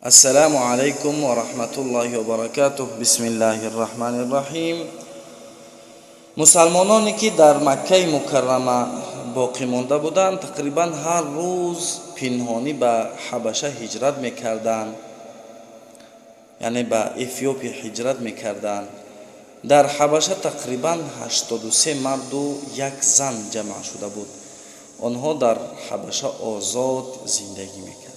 السلام علیکم و رحمت الله و برکاته. بسم الله الرحمن الرحیم. مسلمانانی که در مکه مکرمه باقی مانده بودند تقریبا هر روز پنهانی به حبشه هجرت میکردند، یعنی به افیوپی هجرت میکردند. در حبشه تقریبا 83 مرد و یک زن جمع شده بود. آنها در حبشه آزاد زندگی میکردند.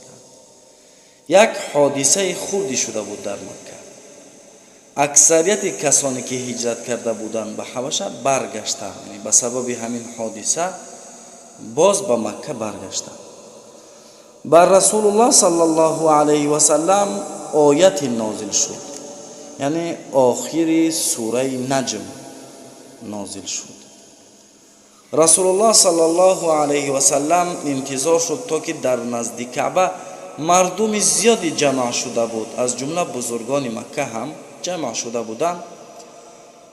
یک حادثه خردی شده بود در مکه. اکثریت کسانی که هجرت کرده بودند به حبشه برگشتند، یعنی به سبب همین حادثه باز به مکه برگشتند. بر رسول الله صلی الله علیه و سلم آیت نازل شد، یعنی آخر سوره نجم نازل شد. رسول الله صلی الله علیه و سلم انتظار شد تا که در نزدیک کعبه مردم زیادی جمع شده بود، از جمله بزرگان مکه هم جمع شده بودند.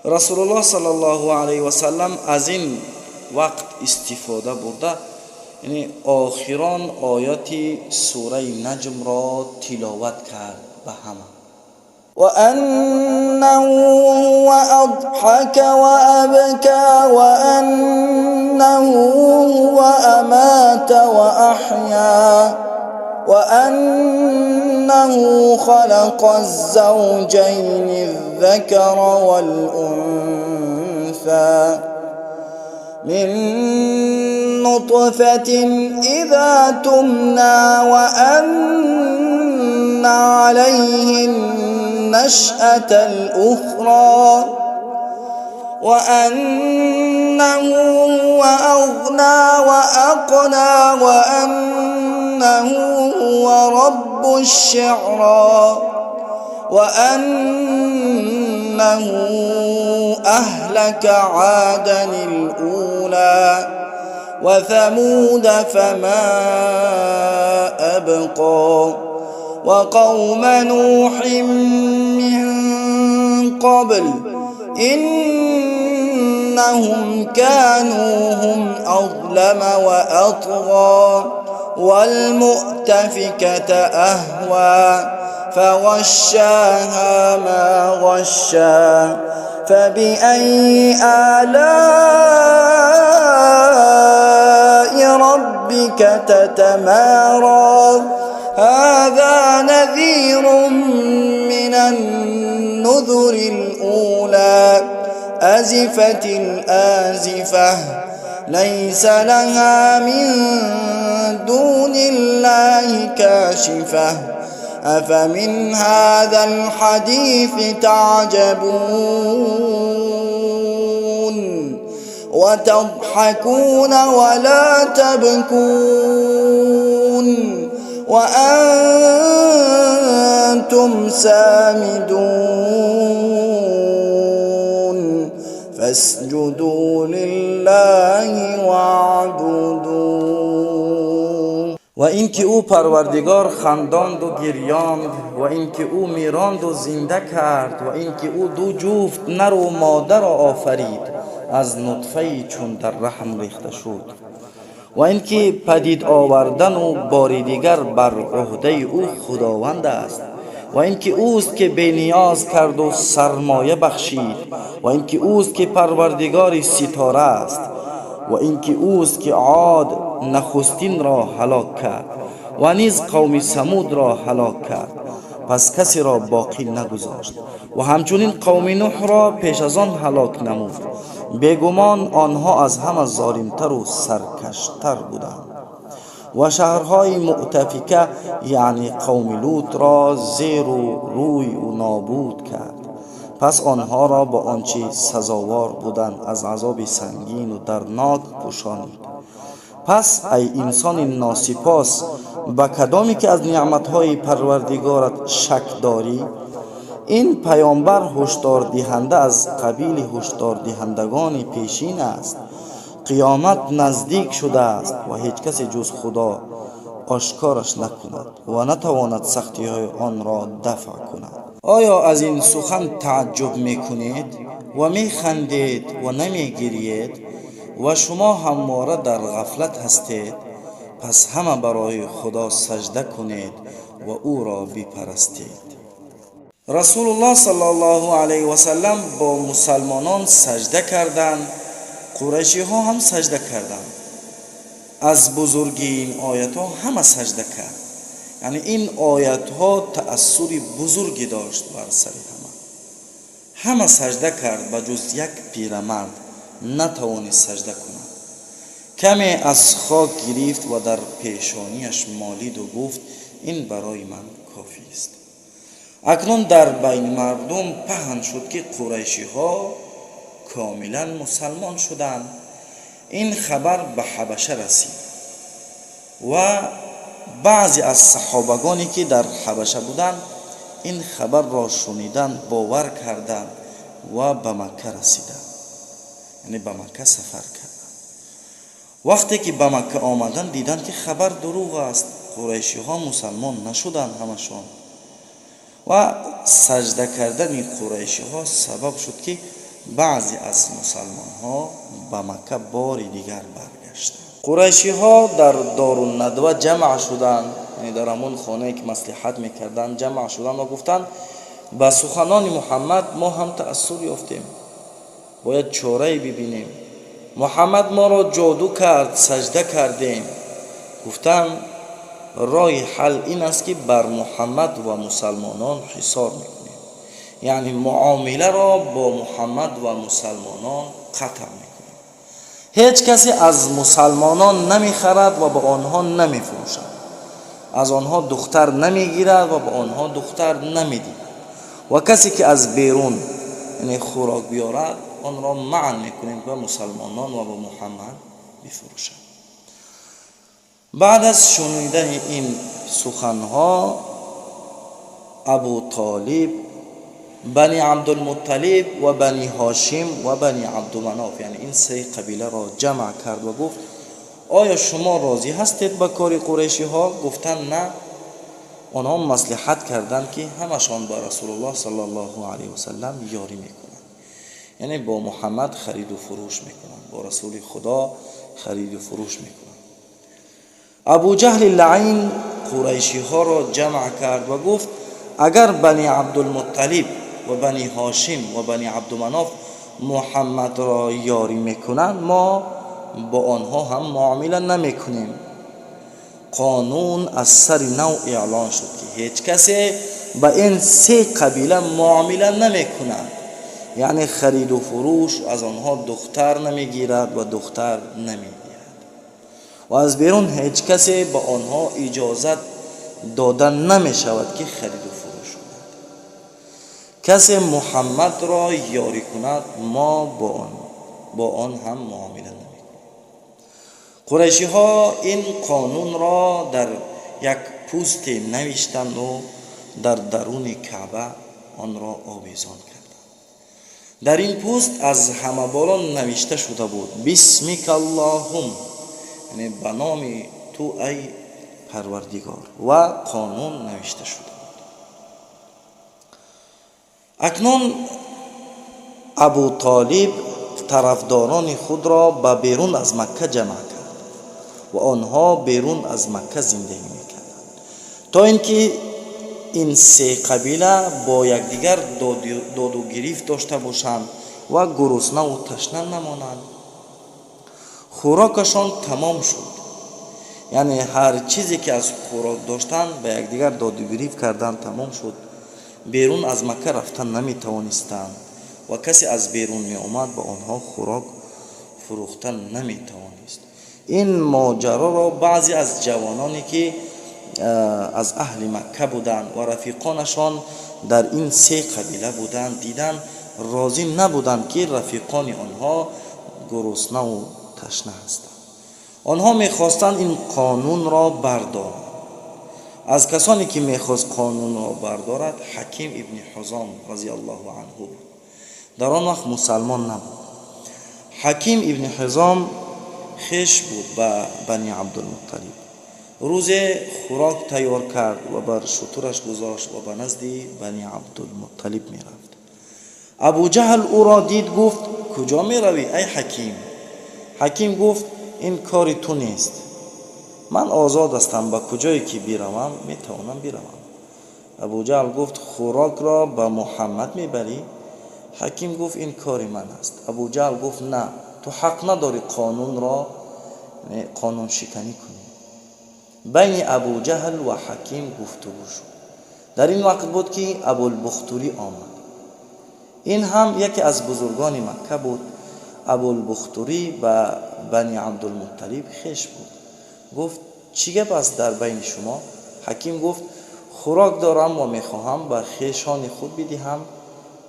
رسول الله صلی الله علیه و سلم از این وقت استفاده برده، یعنی آخران آیات سوره نجم را تلاوت کرد به همه. وأنه هو أضحك وأبكى وأنه هو أمات وأحيا وأنه خلق الزوجين الذكر والأنثى من نطفة إذا تمنى وأن عليه النشأة الأخرى وأنه هو أغنى وأقنى وأنه هو رب الشعرى وأنه أهلك عادا الأولى وثمود فما أبقى وقوم نوح من قبل إنهم كانوا هم أظلم وأطغى والمؤتفكة أهوى فغشاها ما غشى فبأي آلاء ربك تتمارى هذا نذير من النذر الأولى أزفت الآزفة ليس لها من دون الله كاشفة أفمن هذا الحديث تعجبون وتضحكون ولا تبكون وأنتم سامدون فاسجدوا لله واعبدوا. و اینکه او پروردگار خنداند و گریاند، و اینکه او میراند و زنده کرد، و اینکه او دو جفت نر و ماده را آفرید از نطفه چون در رحم ریخته شد، و اینکه پدید آوردن و بار دیگر بر عهده او خداوند است، و اینکه اوست که بی نیاز کرد و سرمایه بخشید، و اینکه اوست که پروردگار ستاره است، و اینکه اوست که عاد نخستین را هلاک کرد و نیز قوم ثمود را هلاک کرد، پس کسی را باقی نگذاشت، و همچنین قوم نوح را پیش از آن هلاک نمود. بیگمان آنها از همه ظالمتر و سرکشتر بودند. و شهرهای مؤتفکه یعنی قوم لوط را زیر و روی و نابود کرد، پس آنها را با آنچه سزاوار بودند از عذاب سنگین و درناک پوشانید. پس ای انسان ناسپاس، به کدامی که از نعمتهای پروردگارت شک داری؟ این پیامبر هشدار دهنده از قبیل هشدار دهندگان پیشین است. قیامت نزدیک شده است و هیچ کسی جز خدا آشکارش نکند و نتواند سختی های آن را دفع کند. آیا از این سخن تعجب میکنید و میخندید و نمیگریید و شما همواره در غفلت هستید؟ پس همه برای خدا سجده کنید و او را بپرستید. رسول الله صلی الله علیه و سلم با مسلمانان سجده کردند، قریشی ها هم سجده کردند. از بزرگی این آیت ها همه سجده کرد. یعنی این آیت ها تأثیر بزرگی داشت بر سر همه سجده کرد بجز یک پیرمرد نتوانست سجده کند. کمی از خاک گرفت و در پیشانیش مالید و گفت این برای من کافی است. اکنون در بین مردم پهن شد که قریشی ها کاملا مسلمان شدند. این خبر به حبشه رسید و بعضی از صحابگانی که در حبشه بودند این خبر را شنیدن باور کردند و به مکه رسیدند، یعنی به مکه سفر کردند. وقتی که به مکه آمدند دیدند که خبر دروغ است، قریشی ها مسلمان نشدند همشان و سجده کردن قریشی ها سبب شد که بعضی از مسلمان ها به مکه بار دیگر برگشتند. قریشی ها در دارالندوه جمع شدند، یعنی در همون خانه که مصلحت میکردند جمع شدند و گفتند با سخنان محمد ما هم تأثیر یافتیم، باید چاره ببینیم. محمد ما را جادو کرد، سجده کردیم. گفتند راه حل این است که بر محمد و مسلمانان حصار میکنیم، یعنی معامله را با محمد و مسلمانان قطع میکنیم. هیچ کسی از مسلمانان نمیخرد و به آنها نمیفروشد، از آنها دختر نمیگیرد و به آنها دختر نمیدهد و کسی که از بیرون یعنی خوراک بیارد آن را منع میکنیم به مسلمانان و به محمد بفروشد. بعد از شنیدن این سخنها ابو طالب، بنی عبدالمطلب و بنی هاشم و بنی عبدمناف، یعنی این سه قبیله را جمع کرد و گفت آیا شما راضی هستید به کار قریشی ها؟ گفتند نه. آنها مصلحت کردند که همشان با رسول الله صلی الله علیه و سلم یاری میکنند، یعنی با محمد خرید و فروش میکنند، با رسول خدا خرید و فروش میکنند. ابو جهل لعین قریشی ها را جمع کرد و گفت اگر بنی عبدالمطلب و بنی هاشم و بنی عبدمناف محمد را یاری میکنند ما با آنها هم معامله نمیکنیم. قانون از سر نو اعلان شد که هیچ کسی با این سه قبیله معامله نمیکند، یعنی خرید و فروش، از آنها دختر نمیگیرد و دختر نمیدهد و از بیرون هیچ کسی با آنها اجازت دادن نمیشود که خرید و فروش کند. کسی محمد را یاری کند ما با آن هم معامله نمیکنیم. قریشی ها این قانون را در یک پوست نوشتند و در درون کعبه آن را آویزان کردند. در این پوست از همه بالا نوشته شده بود بسمک اللهم، یعنی به نام تو ای پروردگار، و قانون نوشته شده بود. اکنون ابو طالب طرفداران خود را به بیرون از مکه جمع کرد و آنها بیرون از مکه زندگی میکردند تا اینکه این سه قبیله با یکدیگر داد و گریفت داشته باشند و گرسنه و تشنه نمانند. خوراکشان تمام شد، یعنی هر چیزی که از خوراک داشتند به یکدیگر داد و گریفت کردند، تمام شد. بیرون از مکه رفتن نمیتوانستند و کسی از بیرون می آمد به آنها خوراک فروختن نمیتوانست. این ماجرا را بعضی از جوانانی که از اهل مکه بودند و رفیقانشان در این سه قبیله بودند دیدند، راضی نبودند که رفیقان آنها گرسنه و تشنه هستند. آنها میخواستند این قانون را بردارند. از کسانی که میخواست قانون را بردارد حکیم ابن حزام رضی الله عنه بود. در آن وقت مسلمان نبود. حکیم ابن حزام خش بود به بنی عبدالمطلب. روز خوراک تیار کرد و بر شترش گذاشت و به نزد بنی عبدالمطلب می رفت. ابو جهل او را دید، گفت کجا می روی ای حکیم؟ حکیم گفت این کار تو نیست، من آزاد هستم، به کجایی که بیروم میتوانم بروم. ابوجهل گفت خوراک را به محمد میبری؟ حکیم گفت این کار من است. ابوجهل گفت نه، تو حق نداری قانون را قانون شکنی کنی. بین ابوجهل و حکیم گفتگو شد. در این وقت بود که ابوالبختوری آمد. این هم یکی از بزرگان مکه بود. ابوالبختوری به بنی عبدالمطلب خویش بود. گفت چی گپ است در بین شما؟ حکیم گفت خوراک دارم و میخواهم به خویشان خود بدهم.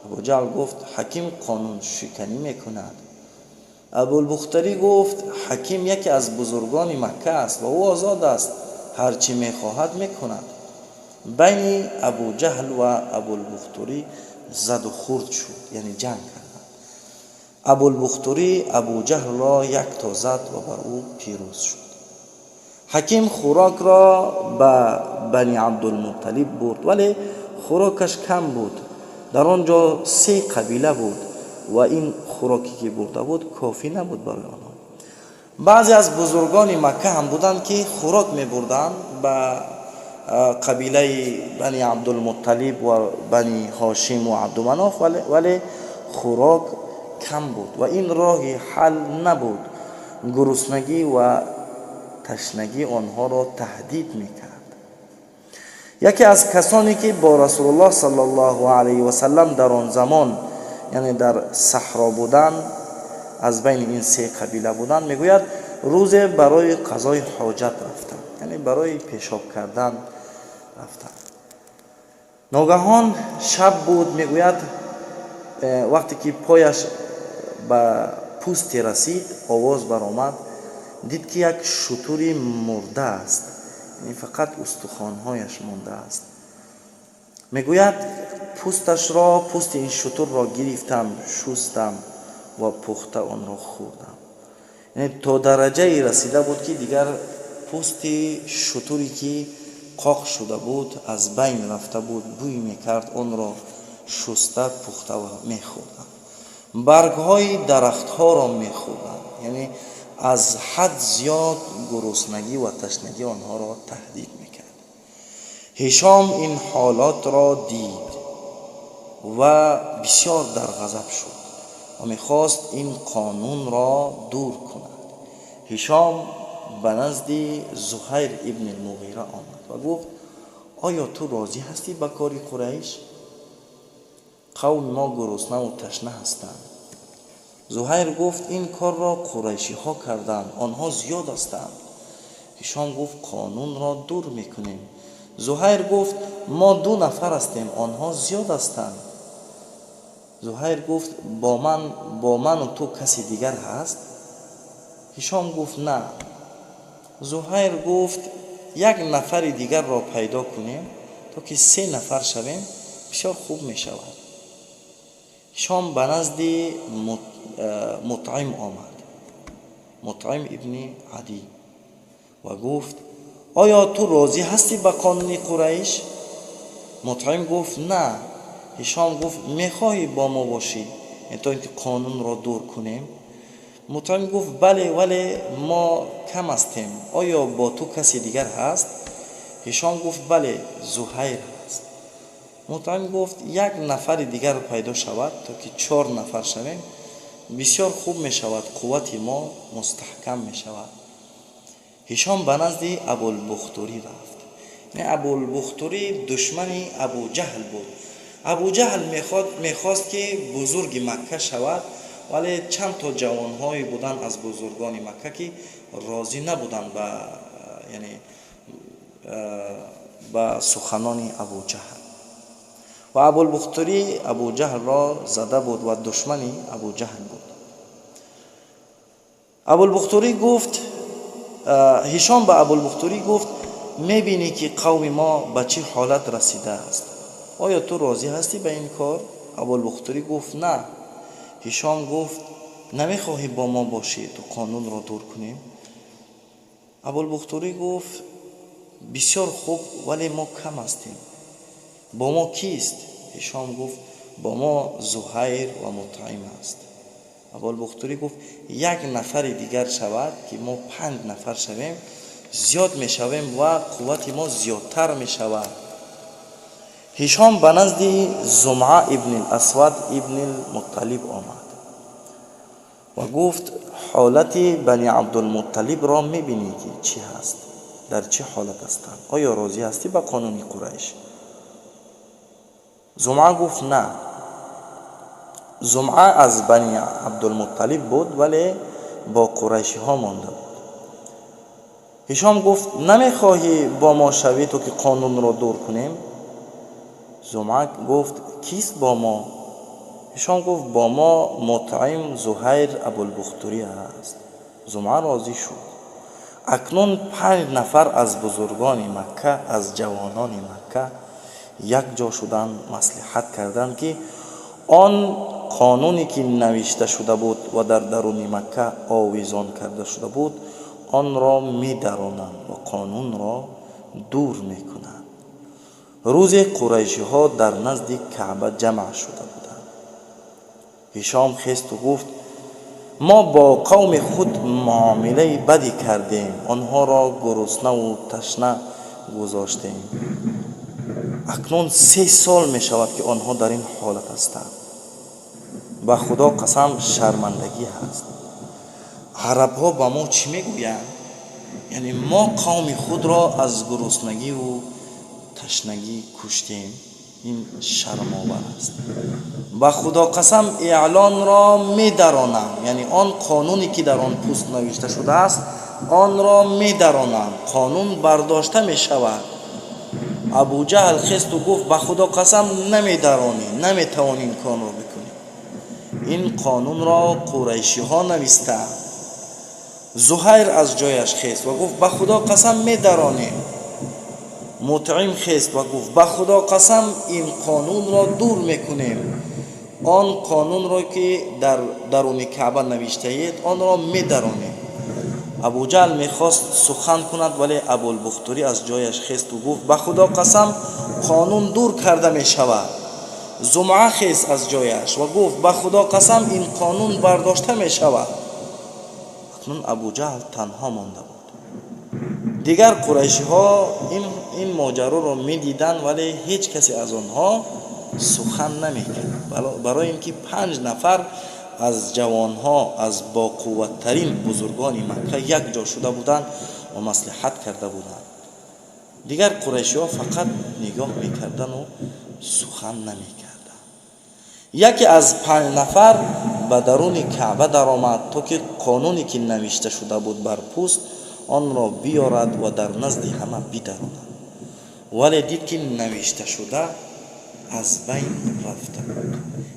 ابوجهل گفت حکیم قانون شکنی میکند. ابوالبختوری گفت حکیم یکی از بزرگان مکه است و او آزاد است، هرچی میخواهد میکند. بین ابوجهل و ابوالبختوری زد و خورد شد، یعنی جنگ کردند. ابوالبختوری ابوجهل را یک تا زد و بر او پیروز شد. حکیم خوراک را به بنی عبدالمطلب برد، ولی خوراکش کم بود. در آنجا 3 قبیله بود و این خوراکی که برده بود کافی نبود برای آنها. بعضی از بزرگان مکه هم بودند که خوراک می بردند به قبیله بنی عبدالمطلب و بنی هاشم و عبدالمناف، ولی خوراک کم بود و این راه حل نبود. گرسنگی و تشنگی آنها را تهدید میکرد. یکی از کسانی که با رسول الله صلی الله علیه و سلم در آن زمان یعنی در صحرا بودند، از بین این 3 قبیله بودند، میگوید روز برای قضای حاجت رفتم، یعنی برای پیشاب کردن رفتم. ناگهان شب بود. میگوید وقتی که پایش به پوستی رسید آواز برآمد، دید که یک شتری مرده است، یعنی فقط استخوان‌هایش مانده است. میگوید پوست این شتر را گرفتم، شستم و پخته آن را خوردم. یعنی تا درجه رسیده بود که دیگر پوست شتری که قاق شده بود از بین رفته بود، بوی میکرد، آن را شسته پخته و میخوردم. برگهای درختها را میخوردم، یعنی از حد زیاد گرسنگی و تشنگی آنها را تهدید میکرد. هشام این حالات را دید و بسیار در غضب شد و میخواست این قانون را دور کند. هشام به نزد زهیر ابن المغیره آمد و گفت آیا تو راضی هستی به کار قریش؟ قوم ما گرسنه و تشنه هستند. زهیر گفت این کار را قریشی ها کردند، آنها زیاد هستند. هشام گفت قانون را دور میکنیم. زهیر گفت ما 2 نفر هستیم، آنها زیاد هستند. زهیر گفت با من و تو کسی دیگر هست؟ هشام گفت نه. زهیر گفت 1 نفر دیگر را پیدا کنیم تا که 3 نفر شویم، بسیار خوب می شود. هشام به نزد مطعم آمد، مطعم ابن عدی، و گفت آیا تو راضی هستی به قانون قریش؟ مطعم گفت نه. هشام گفت میخواهی با ما باشی تا اینکه قانون را دور کنیم؟ مطعم گفت بله، ولی ما کم هستیم، آیا با تو کسی دیگر هست؟ هشام گفت بله، زهیر هست. مطعم گفت 1 نفر دیگر پیدا شود تا که 4 نفر شویم، بسیار خوب می شود، قوت ما مستحکم می شود. هشام به نزد ابوالبختوری رفت. ابوالبختوری دشمن ابوجهل بود. ابوجهل میخواست که بزرگ مکه شود، ولی چند تا جوانهایی بودند از بزرگان مکه که راضی نبودند با سخنان ابوجهل. و ابوالبختوری ابوجهل را زده بود و دشمن ابوجهل بود. ابوالبختوری گفت هشام به ابوالبختوری گفت میبینی که قوم ما به چه حالت رسیده است، آیا تو راضی هستی به این کار؟ ابوالبختوری گفت نه. هشام گفت نمیخواهی با ما باشی تو قانون را دور کنیم؟ ابوالبختوری گفت بسیار خوب، ولی ما کم هستیم، با ما کیست؟ هشام گفت با ما زهیر و مطعم است. ابوالبختوری گفت 1 نفر دیگر شود که ما 5 نفر شویم، زیاد میشویم و قوت ما زیادتر میشود. هشام به نزد زمعه ابن الاسود ابن المطلب آمد و گفت حالت بنی عبدالمطلب را میبینی که چی هست، در چه حالت هستند، آیا راضی هستی به قانون قریش؟ زمعه گفت نه. زمعه از بنی عبدالمطلب بود ولی با قریشی ها مانده بود. هشام گفت نمیخواهی با ما شوی تو که قانون را دور کنیم؟ زمعه گفت کیست با ما؟ هشام گفت با ما مطعم زهیر ابوالبختری است. زمعه راضی شد. اکنون 5 نفر از بزرگان مکه، از جوانان مکه یک جا شدند، مصلحت کردند که آن قانونی که نوشته شده بود و در درون مکه آویزان کرده شده بود آن را می‌درانند و قانون را دور می‌کنند. روز قریشی ها در نزد کعبه جمع شده بودند. هشام خست و گفت ما با قوم خود معامله بدی کردیم، آنها را گرسنه و تشنه گذاشتیم. اکنون 3 سال می شود که آنها در این حالت هستند. به خدا قسم شرمندگی هست. عرب ها با ما چی می گویند؟ یعنی ما قوم خود را از گرسنگی و تشنگی کشتیم. این شرم آور است. به خدا قسم اعلان را می درانم، یعنی آن قانونی که در آن پوست نوشته شده است آن را می درانم، قانون برداشته می شود. ابو جهل خست و گفت به خدا قسم نمی درانی، نمی توانی این کار را بکنی. این قانون را قریشی ها نوشته. زهیر از جایش خست و گفت به خدا قسم می درانی. مطعم خست و گفت به خدا قسم این قانون را دور میکنیم، آن قانون را که در درون کعبه نوشته اید آن را میدرانیم. ابو جهل میخواست سخن کند ولی ابوالبختری از جایش خست و گفت به خدا قسم قانون دور کرده میشود. زمعه خست از جایش و گفت به خدا قسم این قانون برداشته میشود. اکنون ابو جهل تنها مانده بود. دیگر قریشی ها این ماجرا را می دیدند ولی هیچ کسی از آنها سخن نمی کرد، برای اینکه 5 نفر از جوان ها، از با قوت ترین بزرگان مکه یک جا شده بودند و مصلحت کرده بودند. دیگر قریشی ها فقط نگاه می کردند و سخن نمی کردند. یکی از 5 نفر به درون کعبه در آمد تا که قانونی که نوشته شده بود بر پوست آن را بیارد و در نزد همه بدراند. ولی دید که نوشته شده از بین رفته بود،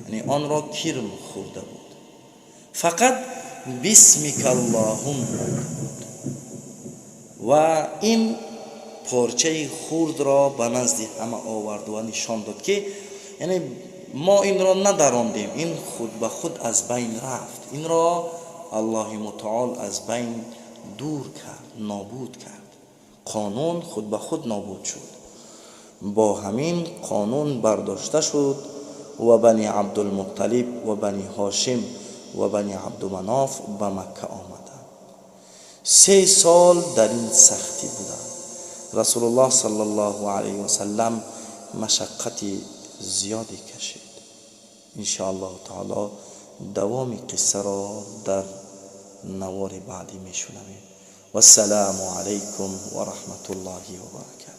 یعنی آن را کرم خورده بود. فقط بسمک اللهم و این پارچه خورد را به نزد همه آورد و نشان داد که یعنی ما این را ندراندیم، این خود به خود از بین رفت، این را الله متعال از بین دور کرد، نابود کرد. قانون خود به خود نابود شد. با همین قانون برداشته شد و بنی عبدالمطلب و بنی هاشم و بنی عبدمناف به مکه آمدند. 3 سال در این سختی بودند. رسول الله صلی الله علیه و سلم مشقت زیادی کشید. ان شاء الله تعالی دوام قصه را در نوار بعدی میشنویم. و السلام علیکم و رحمت الله و برکاته.